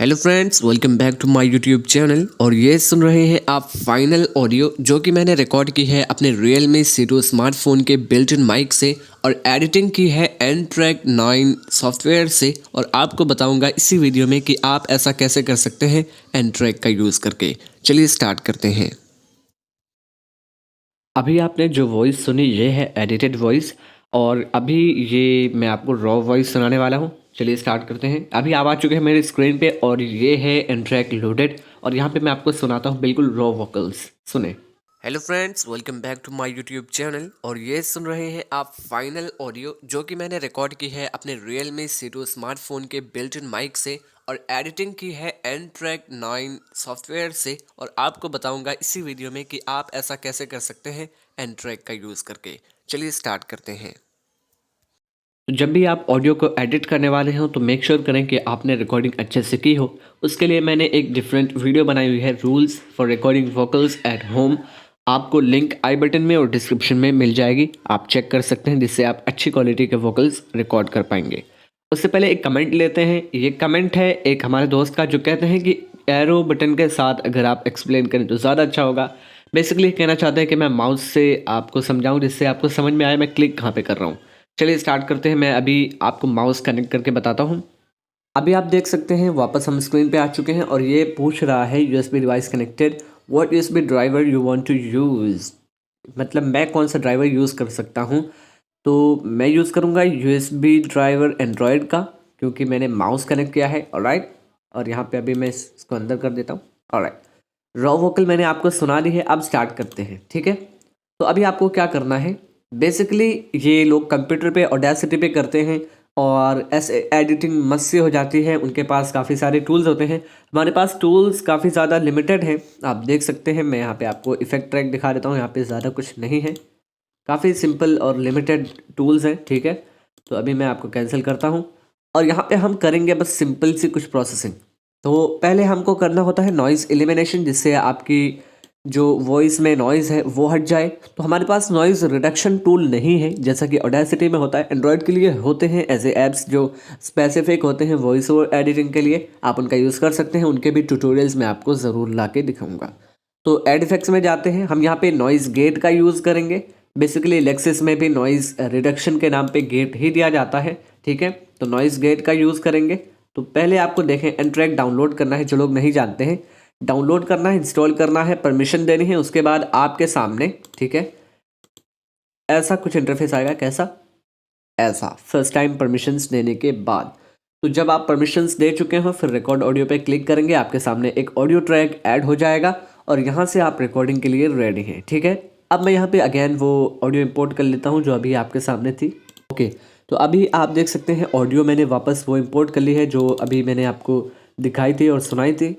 Hello friends, welcome back to my YouTube channel. और ये सुन रहे हैं आप फाइनल ऑडियो जो कि मैंने रिकॉर्ड की है अपने Realme C2 स्मार्टफोन के बिल्ट इन माइक से और एडिटिंग की है N-Track 9 सॉफ्टवेयर से। और आपको बताऊंगा इसी वीडियो में कि आप ऐसा कैसे कर सकते हैं N-Track का यूज़ करके। चलिए स्टार्ट करते हैं। अभी आपने जो वॉइस सुनी ये है एडिटेड वॉइस और अभी ये मैं आपको रॉ वॉइस सुनाने वाला हूँ। चलिए स्टार्ट करते हैं। अभी आप आ चुके हैं मेरे स्क्रीन पे और ये है N-Track लोडेड और यहाँ पे मैं आपको सुनाता हूँ बिल्कुल रॉ वोकल्स। सुने। Hello friends, welcome back to my YouTube channel. और ये सुन रहे हैं आप फाइनल ऑडियो जो कि मैंने रिकॉर्ड की है अपने Realme C2 स्मार्टफोन के बिल्ट इन माइक से और एडिटिंग की है N-Track 9 सॉफ्टवेयर से। और आपको बताऊंगा इसी वीडियो में कि आप ऐसा कैसे कर सकते हैं N-Track का यूज़ करके। चलिए स्टार्ट करते हैं। तो जब भी आप ऑडियो को एडिट करने वाले हो तो मेक श्योर करें कि आपने रिकॉर्डिंग अच्छे से की हो। उसके लिए मैंने एक डिफरेंट वीडियो बनाई हुई है, rules for recording vocals at home. आपको लिंक आई बटन में और डिस्क्रिप्शन में मिल जाएगी, आप चेक कर सकते हैं, जिससे आप अच्छी क्वालिटी के वोकल्स रिकॉर्ड कर पाएंगे। उससे पहले एक कमेंट लेते हैं। ये कमेंट है एक हमारे दोस्त का जो कहते हैं कि एरो बटन के साथ अगर आप एक्सप्लेन करें तो ज़्यादा अच्छा होगा। बेसिकली कहना चाहते हैं कि मैं माउस से आपको समझाऊं जिससे आपको समझ में आए मैं क्लिक कहाँ पे कर रहा हूँ। चलिए स्टार्ट करते हैं। मैं अभी आपको माउस कनेक्ट करके बताता हूँ। अभी आप देख सकते हैं वापस हम स्क्रीन पे आ चुके हैं और ये पूछ रहा है USB device connected, what USB driver you want to use. मतलब मैं कौन सा ड्राइवर यूज़ कर सकता हूँ। तो मैं यूज़ करूँगा यूएसबी ड्राइवर एंड्रॉयड का, क्योंकि मैंने माउस कनेक्ट किया है। ऑलराइट, और यहाँ पे अभी मैं इसको अंदर कर देता हूँ। ऑलराइट, रॉ वोकल मैंने आपको सुना दी है। अब स्टार्ट करते हैं, ठीक है। तो अभी आपको क्या करना है, बेसिकली ये लोग कंप्यूटर पे ऑडेसिटी पे करते हैं और ऐसे एडिटिंग मस्त से हो जाती है। उनके पास काफ़ी सारे टूल्स होते हैं, हमारे पास टूल्स काफ़ी ज़्यादा लिमिटेड हैं। आप देख सकते हैं, मैं यहाँ पे आपको इफेक्ट ट्रैक दिखा देता हूँ। यहाँ पे ज़्यादा कुछ नहीं है, काफ़ी सिंपल और लिमिटेड टूल्स हैं, ठीक है। तो अभी मैं आपको कैंसिल करता हूँ और यहाँ पे हम करेंगे बस सिंपल सी कुछ प्रोसेसिंग। तो पहले हमको करना होता है नॉइज़ एलिमिनेशन, जिससे आपकी जो वॉइस में नॉइज़ है वो हट जाए। तो हमारे पास नॉइज़ रिडक्शन टूल नहीं है जैसा कि ऑडेसिटी में होता है। एंड्रॉयड के लिए होते हैं ऐसे ऐप्स जो स्पेसिफिक होते हैं वॉइस ओवर एडिटिंग के लिए, आप उनका यूज़ कर सकते हैं। उनके भी ट्यूटोरियल्स मैं आपको ज़रूर ला के दिखाऊँगा। तो एड इफेक्ट्स में जाते हैं, हम यहाँ पे नॉइज़ गेट का यूज़ करेंगे। बेसिकली लेक्सिस में भी नॉइज़ रिडक्शन के नाम पे गेट ही दिया जाता है, ठीक है। तो नॉइज़ गेट का यूज़ करेंगे। तो पहले आपको देखें N-Track डाउनलोड करना है, जो लोग नहीं जानते हैं। डाउनलोड करना है, इंस्टॉल करना है, परमिशन देनी है। उसके बाद आपके सामने, ठीक है, ऐसा कुछ इंटरफेस आएगा। कैसा? ऐसा, फर्स्ट टाइम परमिशंस देने के बाद। तो जब आप परमिशंस दे चुके हो फिर रिकॉर्ड ऑडियो पे क्लिक करेंगे, आपके सामने एक ऑडियो ट्रैक ऐड हो जाएगा और यहाँ से आप रिकॉर्डिंग के लिए रेडी हैं, ठीक है। अब मैं यहाँ पे अगेन वो ऑडियो इंपोर्ट कर लेता हूँ जो अभी आपके सामने थी। ओके, तो अभी आप देख सकते हैं ऑडियो मैंने वापस वो इंपोर्ट कर ली है जो अभी मैंने आपको दिखाई थी और सुनाई थी।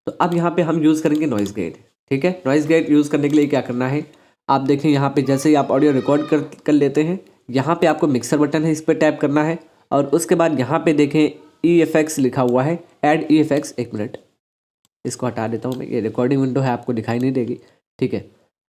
तो अब यहाँ पे हम यूज़ करेंगे नॉइज़ गेट, ठीक है। नॉइज़ गेट यूज़ करने के लिए क्या करना है, आप देखें यहाँ पे जैसे ही आप ऑडियो रिकॉर्ड कर लेते हैं, यहाँ पे आपको मिक्सर बटन है, इस पर टैप करना है और उसके बाद यहाँ पे देखें EFX लिखा हुआ है, ऐड EFX। एक मिनट, इसको हटा देता हूँ मैं, ये रिकॉर्डिंग विंडो है आपको दिखाई नहीं देगी, ठीक है।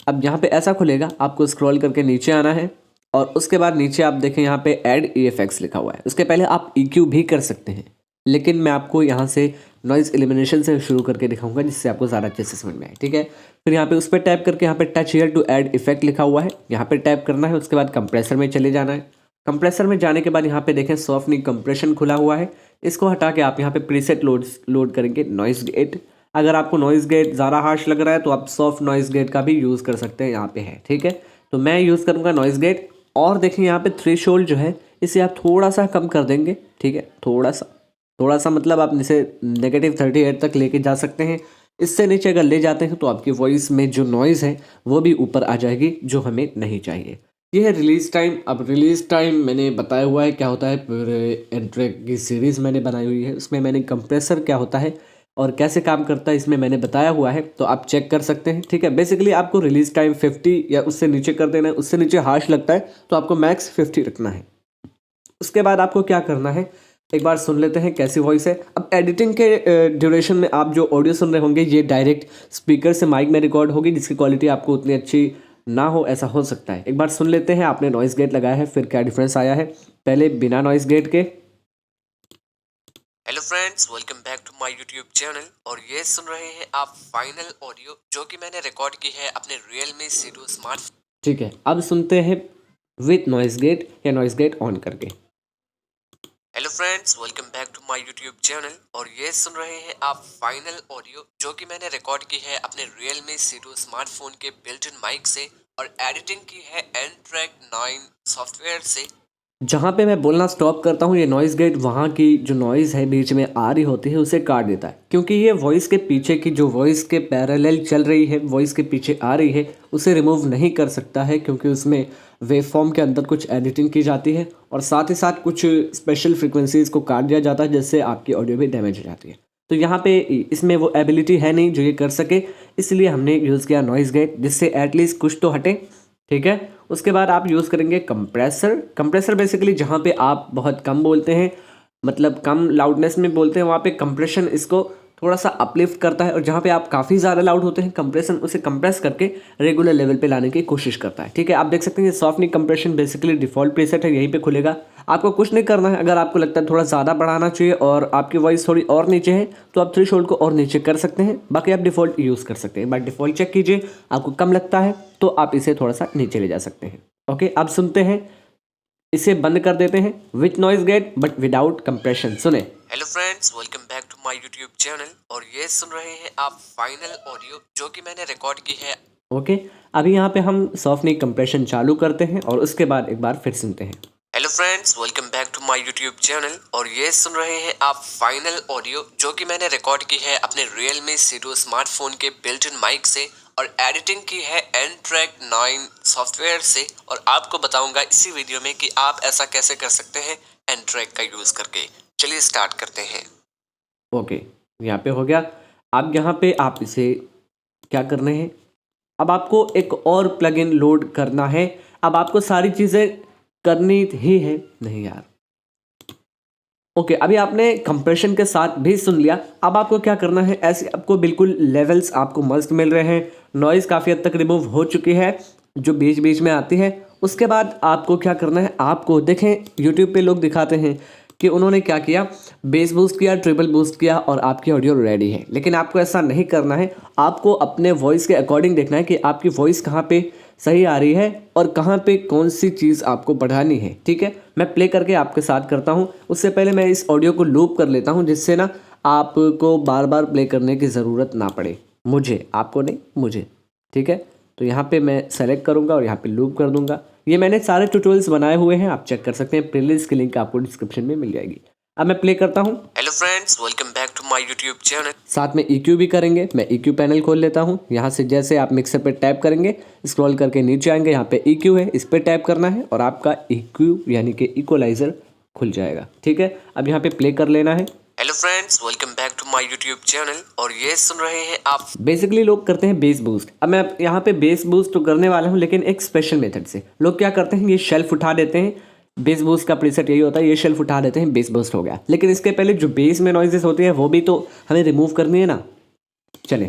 अब यहाँ पे ऐसा खुलेगा, आपको स्क्रॉल करके नीचे आना है और उसके बाद नीचे आप देखें यहाँ पे ऐड EFX लिखा हुआ है। उसके पहले आप EQ भी कर सकते हैं, लेकिन मैं आपको यहाँ से नॉइज़ एलिमिनेशन से शुरू करके दिखाऊंगा जिससे आपको ज़्यादा अच्छे से समझ में आए, ठीक है। फिर यहाँ पे उस पर टैप करके यहाँ पे touch here to add effect लिखा हुआ है, यहाँ पे टैप करना है। उसके बाद कंप्रेसर में चले जाना है। कंप्रेसर में जाने के बाद यहाँ पे देखें सॉफ्टनिंग कंप्रेशन खुला हुआ है, इसको हटा के आप यहाँ पे प्रीसेट लोड करेंगे नॉइज़ गेट। अगर आपको नॉइज़ गेट ज़्यादा हार्श लग रहा है तो आप सॉफ्ट नॉइज़ गेट का भी यूज़ कर सकते हैं, यहाँ पे है, ठीक है। तो मैं यूज़ करूँगा नॉइज़ गेट। और देखें यहाँ पे थ्रेशोल्ड जो है इसे आप थोड़ा सा कम कर देंगे, ठीक है। थोड़ा सा मतलब आप इसे -38 तक लेके जा सकते हैं। इससे नीचे अगर ले जाते हैं तो आपकी वॉइस में जो नॉइज़ है वो भी ऊपर आ जाएगी, जो हमें नहीं चाहिए। ये है रिलीज़ टाइम। अब रिलीज़ टाइम मैंने बताया हुआ है क्या होता है, पूरे N-Track की सीरीज़ मैंने बनाई हुई है, उसमें मैंने कंप्रेसर क्या होता है और कैसे काम करता है इसमें मैंने बताया हुआ है, तो आप चेक कर सकते हैं, ठीक है। बेसिकली आपको रिलीज़ टाइम 50 या उससे नीचे कर देना है। उससे नीचे हार्श लगता है तो आपको मैक्स 50 रखना है। उसके बाद आपको क्या करना है, एक बार सुन लेते हैं कैसी वॉइस है। अब एडिटिंग के ड्यूरेशन में आप जो ऑडियो सुन रहे होंगे ये डायरेक्ट स्पीकर से माइक में रिकॉर्ड होगी, जिसकी क्वालिटी आपको उतनी अच्छी ना हो, ऐसा हो सकता है। एक बार सुन लेते हैं। आपने नॉइज़ गेट लगाया है, फिर क्या डिफरेंस आया है पहले बिना नॉइज़ गेट के। Hello friends, welcome back to my YouTube channel. और ये सुन रहे हैं आप फाइनल ऑडियो जो कि मैंने रिकॉर्ड की है अपने Realme C2 स्मार्ट। ठीक है, अब सुनते हैं विथ नॉइस गेट या नॉइस गेट ऑन करके। Hello friends, welcome back to my YouTube channel. और ये सुन रहे हैं आप फाइनल ऑडियो जो कि मैंने रिकॉर्ड की है अपने Realme C2 स्मार्टफोन के बिल्ट इन माइक से और एडिटिंग की है N-Track 9 सॉफ्टवेयर से। जहाँ पे मैं बोलना स्टॉप करता हूँ, ये नॉइज़ गेट वहाँ की जो नॉइज़ है बीच में आ रही होती है उसे काट देता है, क्योंकि ये वॉइस के पीछे की जो वॉइस के पैरेलल चल रही है, वॉइस के पीछे आ रही है, उसे रिमूव नहीं कर सकता है, क्योंकि उसमें वेव फॉर्म के अंदर कुछ एडिटिंग की जाती है और साथ ही साथ कुछ स्पेशल फ्रिक्वेंसीज़ को काट दिया जाता है, जिससे आपकी ऑडियो भी डैमेज हो जाती है। तो यहाँ पे इसमें वो एबिलिटी है नहीं जो ये कर सके, इसलिए हमने यूज़ किया नॉइज़ गेट, जिससे एटलीस्ट कुछ तो हटे। ठीक है, उसके बाद आप यूज़ करेंगे कंप्रेसर। कंप्रेसर बेसिकली जहाँ पे आप बहुत कम बोलते हैं, मतलब कम लाउडनेस में बोलते हैं, वहाँ पे कंप्रेशन इसको थोड़ा सा अपलिफ्ट करता है, और जहाँ पे आप काफ़ी ज़्यादा लाउड होते हैं, कंप्रेशन उसे कंप्रेस करके रेगुलर लेवल पे लाने की कोशिश करता है। ठीक है, आप देख सकते हैं ये सॉफ्टनिक कंप्रेशन बेसिकली डिफ़ॉल्ट प्रीसेट है, यहीं पे खुलेगा। आपको कुछ नहीं करना है। अगर आपको लगता है थोड़ा ज़्यादा बढ़ाना चाहिए और आपकी वॉइस थोड़ी और नीचे है, तो आप थ्रेशोल्ड को और नीचे कर सकते हैं। बाकी आप डिफ़ॉल्ट यूज़ कर सकते हैं। बाय डिफ़ॉल्ट चेक कीजिए, आपको कम लगता है तो आप इसे थोड़ा सा नीचे ले जा सकते हैं। ओके, अब सुनते हैं, इसे बंद कर देते हैं with noise gate but without compression. सुने। Hello friends, welcome back to my YouTube channel. और ये सुन रहे हैं आप फाइनल ऑडियो जो कि मैंने रिकॉर्ड की है। ओके, अभी यहाँ पे हम सॉफ्टनिक कंप्रेशन चालू करते हैं और उसके बाद एक बार फिर सुनते हैं। Hello friends, welcome back to my YouTube channel. और ये सुन रहे हैं आप फाइनल ऑडियो जो कि मैंने रिकॉर्ड की है अपने Realme C2 स्मार्टफोन के बिल्ट इन माइक से और एडिटिंग की है N-Track 9 सॉफ्टवेयर से। और आपको बताऊंगा इसी वीडियो में कि आप ऐसा कैसे कर सकते हैं N-Track का यूज़ करके। चलिए स्टार्ट करते हैं। ओके, यहाँ पे हो गया। अब यहाँ पे आप इसे क्या करना है, अब आपको एक और प्लगइन लोड करना है। अब आपको सारी चीज़ें करनी ही है, नहीं यार। ओके, अभी आपने कंप्रेशन के साथ भी सुन लिया। अब आपको क्या करना है, ऐसे आपको बिल्कुल लेवल्स आपको मस्त मिल रहे हैं, नॉइज़ काफ़ी हद तक रिमूव हो चुकी है जो बीच बीच में आती है। उसके बाद आपको क्या करना है, आपको देखें यूट्यूब पे लोग दिखाते हैं कि उन्होंने क्या किया, बेस बूस्ट किया, ट्रिपल बूस्ट किया और आपकी ऑडियो रेडी है। लेकिन आपको ऐसा नहीं करना है, आपको अपने वॉइस के अकॉर्डिंग देखना है कि आपकी वॉइस कहाँ पे सही आ रही है और कहाँ पे कौन सी चीज़ आपको बढ़ानी है। ठीक है, मैं प्ले करके आपके साथ करता हूँ। उससे पहले मैं इस ऑडियो को लूप कर लेता हूँ, जिससे ना आपको बार बार प्ले करने की ज़रूरत ना पड़े, मुझे, आपको नहीं, मुझे। ठीक है, तो यहाँ पे मैं सेलेक्ट करूँगा और यहाँ पे लूप कर दूँगा। ये मैंने सारे ट्यूटोरियल्स बनाए हुए हैं, आप चेक कर सकते हैं। प्लेलिस्ट की लिंक आपको डिस्क्रिप्शन में मिल जाएगी। अब मैं प्ले करता हूँ। Hello friends, welcome back to my YouTube channel. साथ में EQ भी करेंगे। मैं EQ पैनल खोल लेता हूँ। यहाँ से जैसे आप मिक्सर पे टैप करेंगे, स्क्रॉल करके नीचे आएंगे, यहाँ पे EQ है, इस पे टैप करना है और आपका EQ यानी कि इक्वलाइजर खुल जाएगा। ठीक है, अब यहाँ पे प्ले कर लेना है। Hello friends, welcome back to my YouTube channel. और ये सुन रहे हैं आप, बेसिकली लोग करते हैं बेस बूस्ट। अब मैं यहाँ पे बेस बूस्ट तो करने वाला हूँ, लेकिन एक स्पेशल मेथड से। लोग क्या करते हैं, ये शेल्फ उठा देते हैं। बेस बूस्ट का प्रीसेट यही होता है, ये शेल्फ उठा देते हैं, बेस बूस्ट हो गया। लेकिन इसके पहले जो बेस में नॉइजेस होती है वो भी तो हमें रिमूव करनी है ना। चले,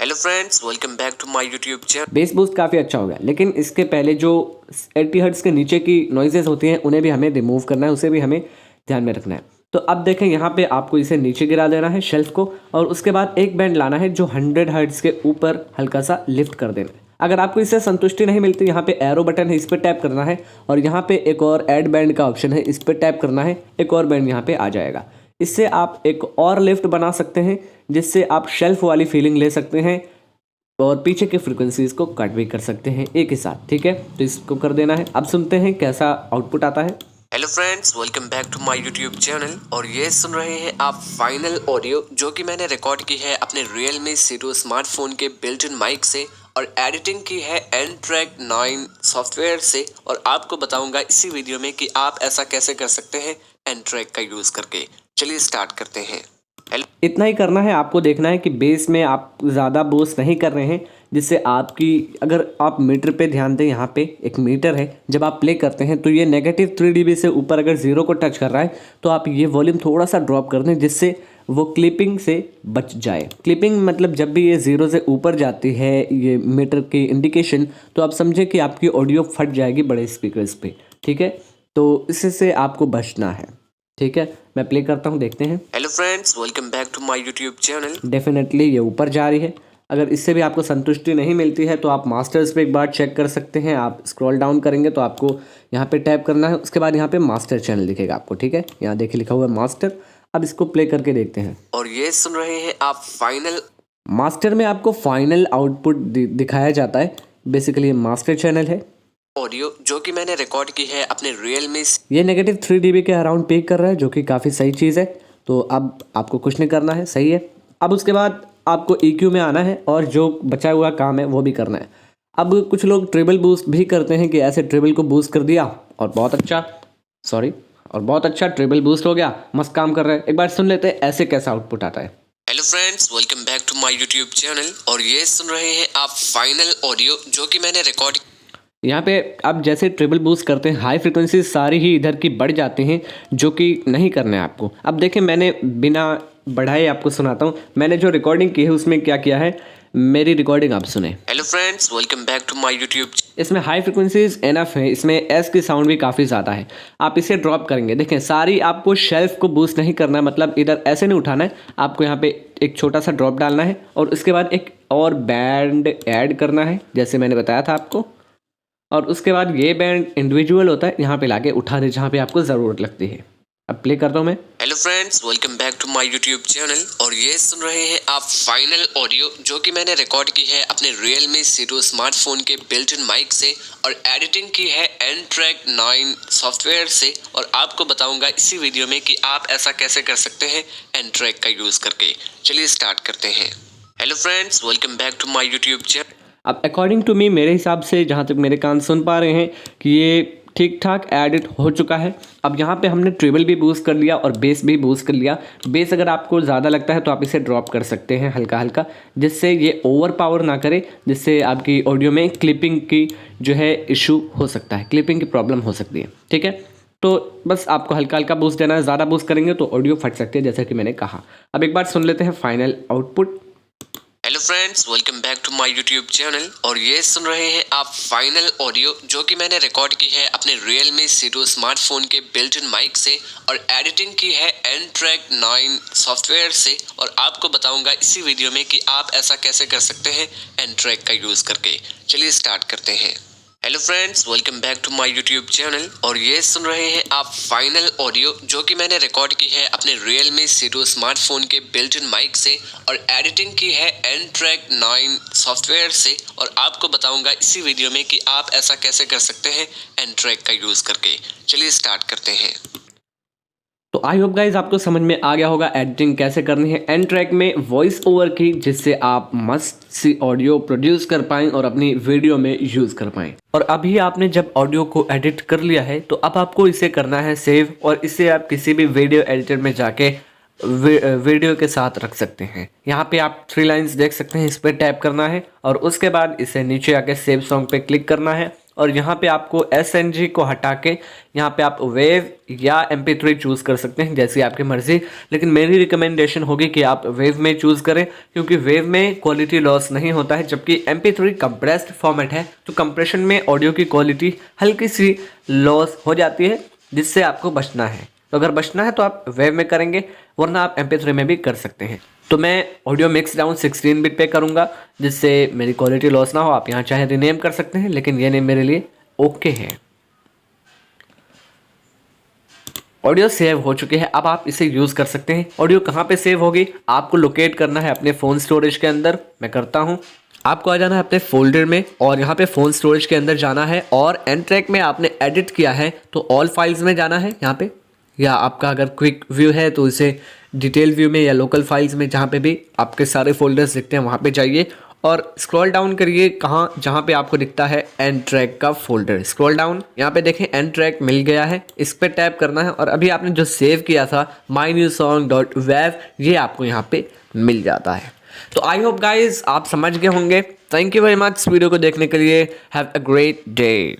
hello friends, welcome back to my YouTube channel. Bass boost काफ़ी अच्छा हो गया, लेकिन इसके पहले जो 80 हर्ट्ज के नीचे की नॉइजेस होती हैं उन्हें भी हमें रिमूव करना है, उसे भी हमें ध्यान में रखना है। तो अब देखें, यहाँ पे आपको इसे नीचे गिरा देना है शेल्फ को, और उसके बाद एक बैंड लाना है जो 100 हर्ट्ज के ऊपर हल्का सा लिफ्ट कर देना है। अगर आपको इससे संतुष्टि नहीं मिलती, यहाँ पे एरो बटन है, इस पर टैप करना है और यहाँ पे एक और ऐड बैंड का ऑप्शन है, इस पर टैप करना है, एक और बैंड यहाँ पे आ जाएगा। इससे आप एक और लिफ्ट बना सकते हैं, जिससे आप शेल्फ वाली फीलिंग ले सकते हैं और पीछे के फ्रिक्वेंसीज को कट भी कर सकते हैं एक ही साथ। ठीक है, तो इसको कर देना है। अब सुनते हैं कैसा आउटपुट आता है। Hello friends, welcome back to my YouTube channel. और ये सुन रहे हैं आप फाइनल ऑडियो जो कि मैंने रिकॉर्ड की है अपने Realme C2 स्मार्टफोन के बिल्ट इन माइक से और एडिटिंग की है N-Track 9 सॉफ्टवेयर से। और आपको बताऊंगा इसी वीडियो में कि आप ऐसा कैसे कर सकते हैं N-Track का यूज़ करके। चलिए स्टार्ट करते हैं। इतना ही करना है, आपको देखना है कि बेस में आप ज़्यादा बूस्ट नहीं कर रहे हैं, जिससे आपकी, अगर आप मीटर पे ध्यान दें, यहाँ पे एक मीटर है, जब आप प्ले करते हैं तो ये -3 dB से ऊपर अगर 0 को टच कर रहा है तो आप ये वॉल्यूम थोड़ा सा ड्रॉप कर दें, जिससे वो क्लिपिंग से बच जाए। क्लिपिंग मतलब जब भी ये 0 से ऊपर जाती है ये मीटर की इंडिकेशन, तो आप समझें कि आपकी ऑडियो फट जाएगी बड़े स्पीकर्स पे। ठीक है, तो इससे आपको बचना है। ठीक है, मैं प्ले करता हूँ, देखते हैं। Hello friends, welcome back to my YouTube channel. Definitely ये ऊपर जा रही है। अगर इससे भी आपको संतुष्टि नहीं मिलती है तो आप मास्टर्स पे एक बार चेक कर सकते हैं। आप स्क्रॉल डाउन करेंगे तो आपको यहाँ पे टैप करना है, उसके बाद यहाँ पे मास्टर चैनल दिखेगा आपको, ठीक है। यहाँ देखिए लिखा हुआ है मास्टर। अब इसको प्ले करके देखते हैं। और ये सुन रहे हैं आप फाइनल। मास्टर में आपको फाइनल आउटपुट दिखाया जाता है। बेसिकली ये मास्टर चैनल है। ऑडियो जो कि मैंने रिकॉर्ड की है अपने Realme से। ये नेगेटिव 3 dB के अराउंड पिक कर रहा है, जो कि काफ़ी सही चीज़ है। तो अब आपको कुछ नहीं करना है, सही है। अब उसके बाद आपको EQ में आना है और जो बचा हुआ काम है वो भी करना है। अब कुछ लोग ट्रिबल बूस्ट भी करते हैं कि ऐसे ट्रिबल को बूस्ट कर दिया और बहुत अच्छा ट्रिबल बूस्ट हो गया, मस्त काम कर रहा है। एक बार सुन लेते हैं ऐसे कैसा आउटपुट आता है। Hello friends, welcome back to my YouTube channel. और ये सुन रहे हैं आप फाइनल ऑडियो जो कि मैंने रिकॉर्ड। यहाँ पे आप जैसे ट्रिबल बूस्ट करते हैं, हाई फ्रिक्वेंसी सारी ही इधर की बढ़ जाती हैं, जो कि नहीं करना है आपको। अब देखें, मैंने बिना बढ़ाए आपको सुनाता हूँ। मैंने जो रिकॉर्डिंग की है उसमें क्या किया है, मेरी रिकॉर्डिंग आप सुने। Hello friends, welcome back to my YouTube. इसमें हाई फ्रिक्वेंसीज एनफ है, इसमें एस की साउंड भी काफ़ी ज़्यादा है। आप इसे ड्रॉप करेंगे, देखें सारी आपको शेल्फ को बूस्ट नहीं करना है, मतलब इधर ऐसे नहीं उठाना है। आपको यहाँ पे एक छोटा सा ड्रॉप डालना है और उसके बाद एक और बैंड ऐड करना है, जैसे मैंने बताया था आपको। और उसके बाद ये बैंड इंडिविजुअल होता है, यहाँ पे लाके उठा दे जहाँ पे आपको ज़रूरत लगती है। अब प्ले करता हूँ मैं। Hello friends, welcome back to my YouTube channel. और ये सुन रहे हैं आप फाइनल ऑडियो जो कि मैंने रिकॉर्ड की है अपने Realme C2 स्मार्टफोन के बिल्ट इन माइक से और एडिटिंग की है N-Track 9 सॉफ्टवेयर से। और आपको बताऊंगा इसी वीडियो में कि आप ऐसा कैसे कर सकते हैं N-Track का यूज़ करके। चलिए स्टार्ट करते हैं। Hello friends, welcome back to my YouTube channel. अब अकॉर्डिंग टू मी, मेरे हिसाब से जहाँ तक मेरे कान सुन पा रहे हैं कि ये ठीक ठाक एडिट हो चुका है। अब यहाँ पे हमने ट्रिबल भी बूस्ट कर लिया और बेस भी बूस्ट कर लिया। बेस अगर आपको ज़्यादा लगता है तो आप इसे ड्रॉप कर सकते हैं हल्का हल्का, जिससे ये ओवर पावर ना करे, जिससे आपकी ऑडियो में क्लिपिंग की जो है इशू हो सकता है, क्लिपिंग की प्रॉब्लम हो सकती है, ठीक है। तो बस आपको हल्का हल्का बूस्ट देना है, ज़्यादा बूस्ट करेंगे तो ऑडियो फट सकती है, जैसा कि मैंने कहा। अब एक बार सुन लेते हैं final output. Hello friends, welcome back to my YouTube channel. और ये सुन रहे हैं आप फाइनल ऑडियो जो कि मैंने रिकॉर्ड की है अपने Realme C2 स्मार्टफोन के बिल्ट इन माइक से और एडिटिंग की है N-Track 9 सॉफ्टवेयर से। और आपको बताऊंगा इसी वीडियो में कि आप ऐसा कैसे कर सकते हैं N-Track का यूज़ करके। चलिए स्टार्ट करते हैं। Hello friends, welcome back to my YouTube channel. और ये सुन रहे हैं आप फाइनल ऑडियो जो कि मैंने रिकॉर्ड की है अपने Realme C2 स्मार्टफोन के बिल्ट इन माइक से और एडिटिंग की है N-Track 9 सॉफ्टवेयर से। और आपको बताऊंगा इसी वीडियो में कि आप ऐसा कैसे कर सकते हैं N-Track का यूज़ करके। चलिए स्टार्ट करते हैं। तो आई होप गाइज आपको समझ में आ गया होगा एडिटिंग कैसे करनी है N-Track में वॉइस ओवर की, जिससे आप मस्त सी ऑडियो प्रोड्यूस कर पाएं और अपनी वीडियो में यूज़ कर पाएं। और अभी आपने जब ऑडियो को एडिट कर लिया है तो अब आपको इसे करना है सेव, और इसे आप किसी भी वीडियो एडिटर में जाके वीडियो के साथ रख सकते हैं। यहाँ पे आप 3 लाइन्स देख सकते हैं, इस पर टैप करना है और उसके बाद इसे नीचे आके सेव सॉन्ग पे क्लिक करना है। और यहाँ पे आपको SNG को हटा के यहाँ पे आप वेव या MP3 चूज़ कर सकते हैं, जैसी आपकी मर्ज़ी। लेकिन मेरी रिकमेंडेशन होगी कि आप वेव में चूज़ करें, क्योंकि वेव में क्वालिटी लॉस नहीं होता है, जबकि MP3 कंप्रेस्ड फॉर्मेट है तो कंप्रेशन में ऑडियो की क्वालिटी हल्की सी लॉस हो जाती है, जिससे आपको बचना है। तो अगर बचना है तो आप वेव में करेंगे, वरना आप MP3 में भी कर सकते हैं। तो मैं ऑडियो मिक्स डाउन 16 बिट पे करूँगा, जिससे मेरी क्वालिटी लॉस ना हो। आप यहाँ चाहे रीनेम कर सकते हैं, लेकिन ये नेम मेरे लिए ओके है। ऑडियो सेव हो चुके हैं, अब आप इसे यूज़ कर सकते हैं। ऑडियो कहाँ पे सेव होगी, आपको लोकेट करना है अपने फ़ोन स्टोरेज के अंदर। मैं करता हूँ। आपको आ जाना है अपने फोल्डर में और यहाँ पे फ़ोन स्टोरेज के अंदर जाना है, और N-Track में आपने एडिट किया है तो ऑल फाइल्स में जाना है यहाँ पे, या आपका अगर क्विक व्यू है तो इसे डिटेल व्यू में या लोकल फाइल्स में, जहाँ पे भी आपके सारे फोल्डर्स दिखते हैं वहाँ पे जाइए और स्क्रॉल डाउन करिए कहाँ, जहाँ पे आपको दिखता है N-Track का फोल्डर। स्क्रॉल डाउन, यहाँ पे देखें N-Track मिल गया है, इस पे टैप करना है और अभी आपने जो सेव किया था mynewsong.wav, ये आपको यहाँ पे मिल जाता है। तो आई होप गाइज आप समझ गए होंगे। Thank you very much video को देखने के लिए। Have a great day.